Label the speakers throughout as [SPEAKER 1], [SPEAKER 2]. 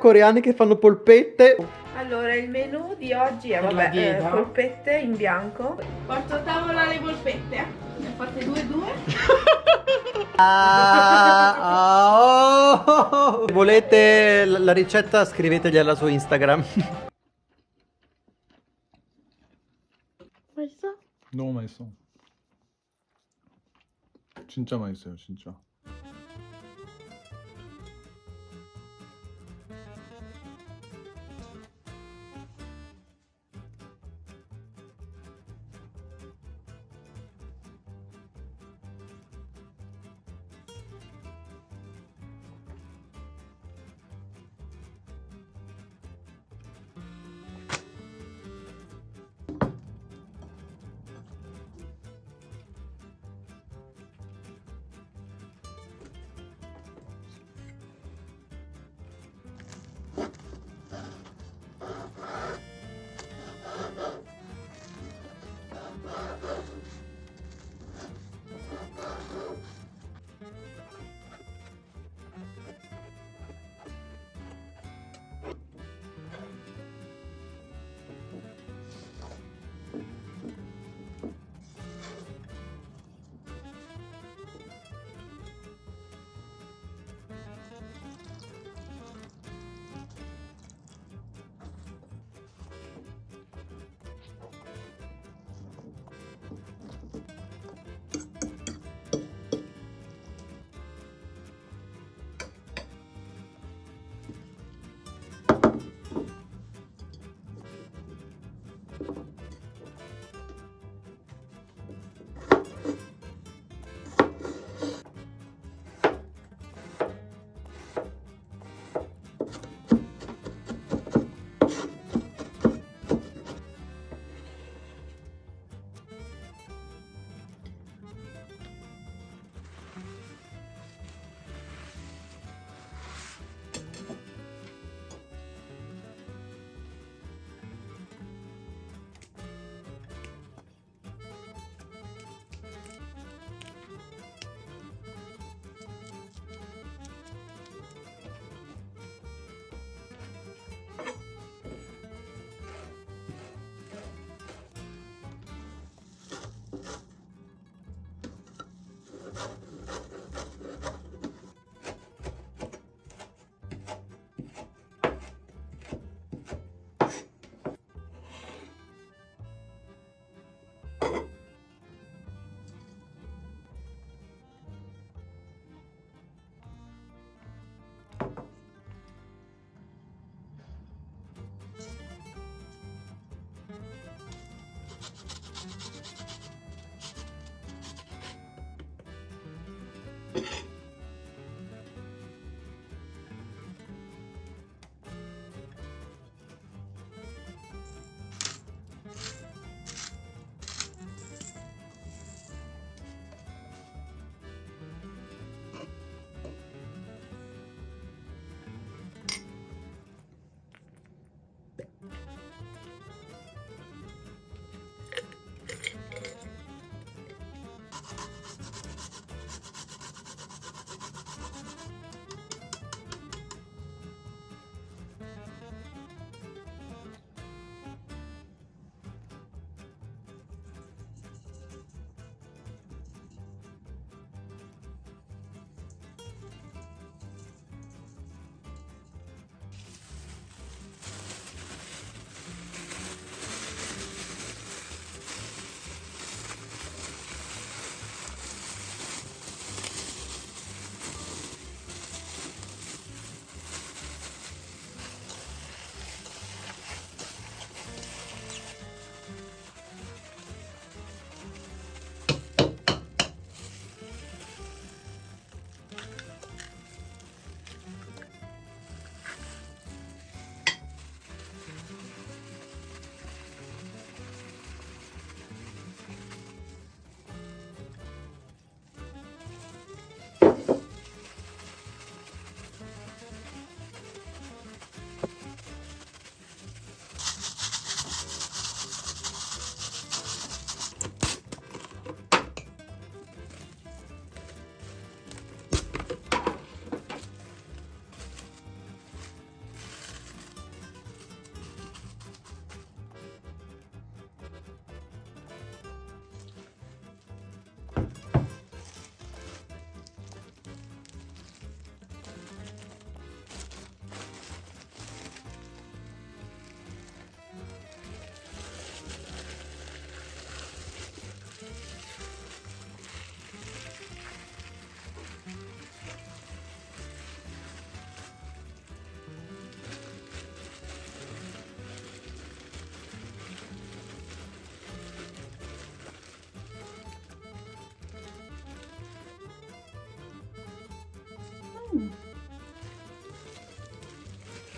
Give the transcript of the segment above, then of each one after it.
[SPEAKER 1] coreane che fanno polpette.
[SPEAKER 2] Allora, il menù di oggi è
[SPEAKER 3] Per la dieta?
[SPEAKER 2] polpette in bianco.
[SPEAKER 4] Porto a tavola le polpette. Ne ho fatte 2
[SPEAKER 1] Oh. Se volete la ricetta scrivetegliela su Instagram.
[SPEAKER 2] 맛있어?
[SPEAKER 3] 너무 맛있어. 진짜 맛있어요, 진짜.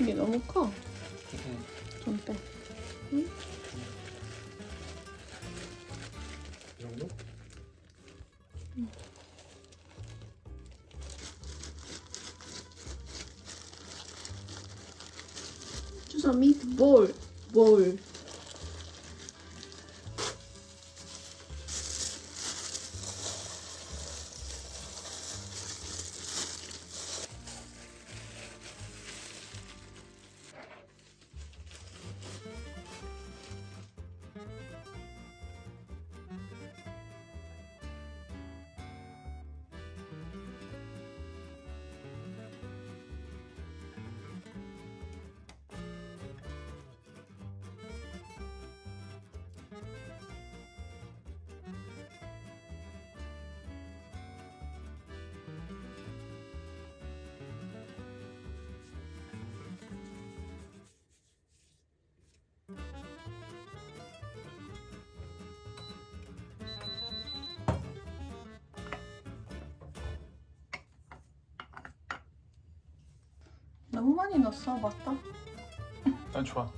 [SPEAKER 4] 이게 너무 커. 좀 빼. 응?
[SPEAKER 3] 이 정도?
[SPEAKER 4] 주소 미트볼. 볼. 너무 많이 넣었어, 맞다?
[SPEAKER 3] 난 좋아.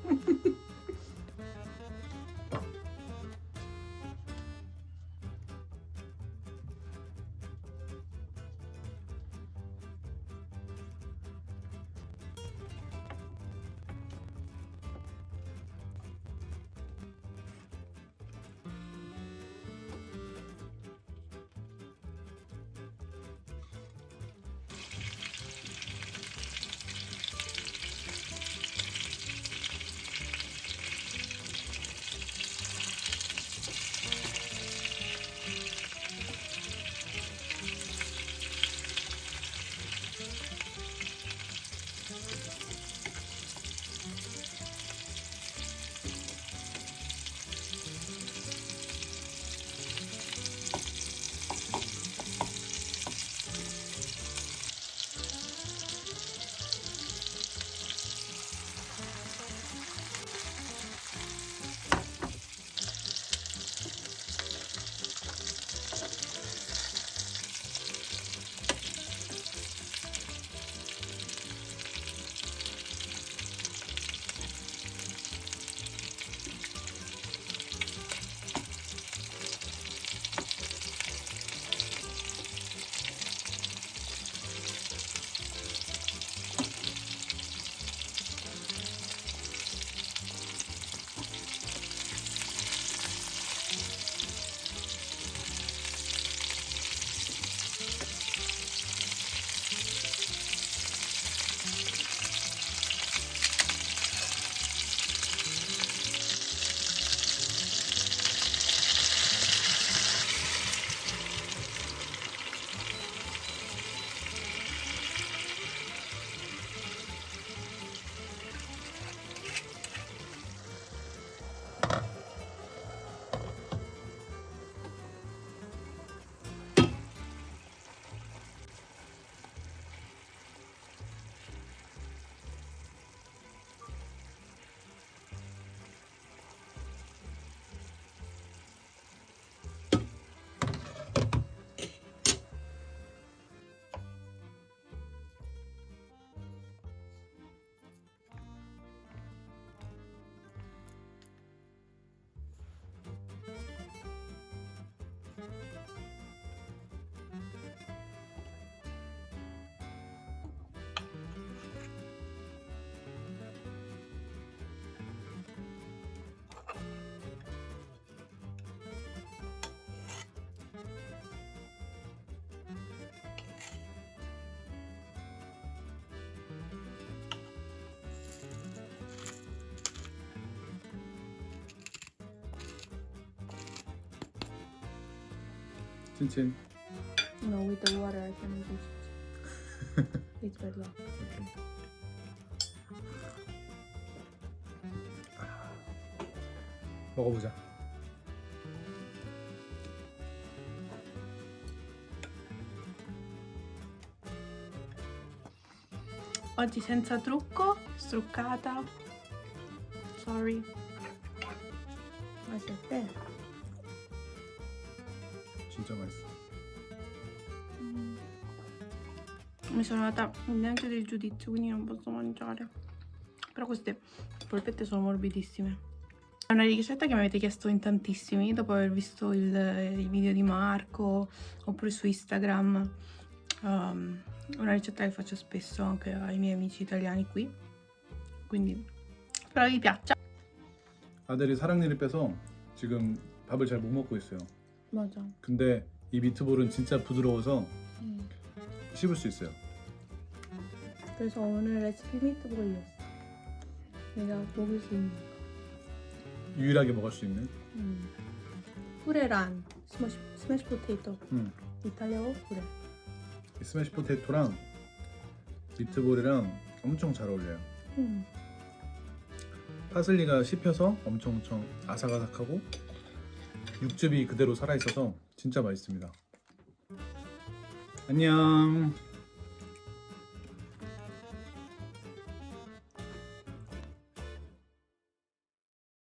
[SPEAKER 3] 찐찐.
[SPEAKER 4] No, with the water I can do it. It's bad luck.
[SPEAKER 3] 먹어보자.
[SPEAKER 4] Oggi senza trucco, struccata. Sorry. Questo è bello.
[SPEAKER 3] 진짜 맛있어.
[SPEAKER 4] Mi sono data neanche del giudizio, quindi non posso mangiare. Però queste polpette sono morbidissime. È una ricetta che mi avete chiesto in tantissimi dopo aver visto il video di Marco oppure su Instagram. Una ricetta che faccio spesso anche ai miei amici italiani qui. quindi spero vi piaccia.
[SPEAKER 3] 아들이 사랑니를 빼서 지금 밥을 잘 못 먹고 있어요.
[SPEAKER 4] 맞아.
[SPEAKER 3] 근데 이 미트볼은 진짜 부드러워서 씹을 수 있어요.
[SPEAKER 4] 그래서 오늘 레시피 미트볼이었어. 내가 먹을 수 있는 거.
[SPEAKER 3] 유일하게 먹을 수 있는.
[SPEAKER 4] 후레란 스매시 포테이토. 이탈리아어 후레.
[SPEAKER 3] 이 스매시 포테이토랑 미트볼이랑 엄청 잘 어울려요. 파슬리가 씹혀서 엄청 아삭아삭하고 육즙이 그대로 살아있어서 진짜 맛있습니다. 안녕.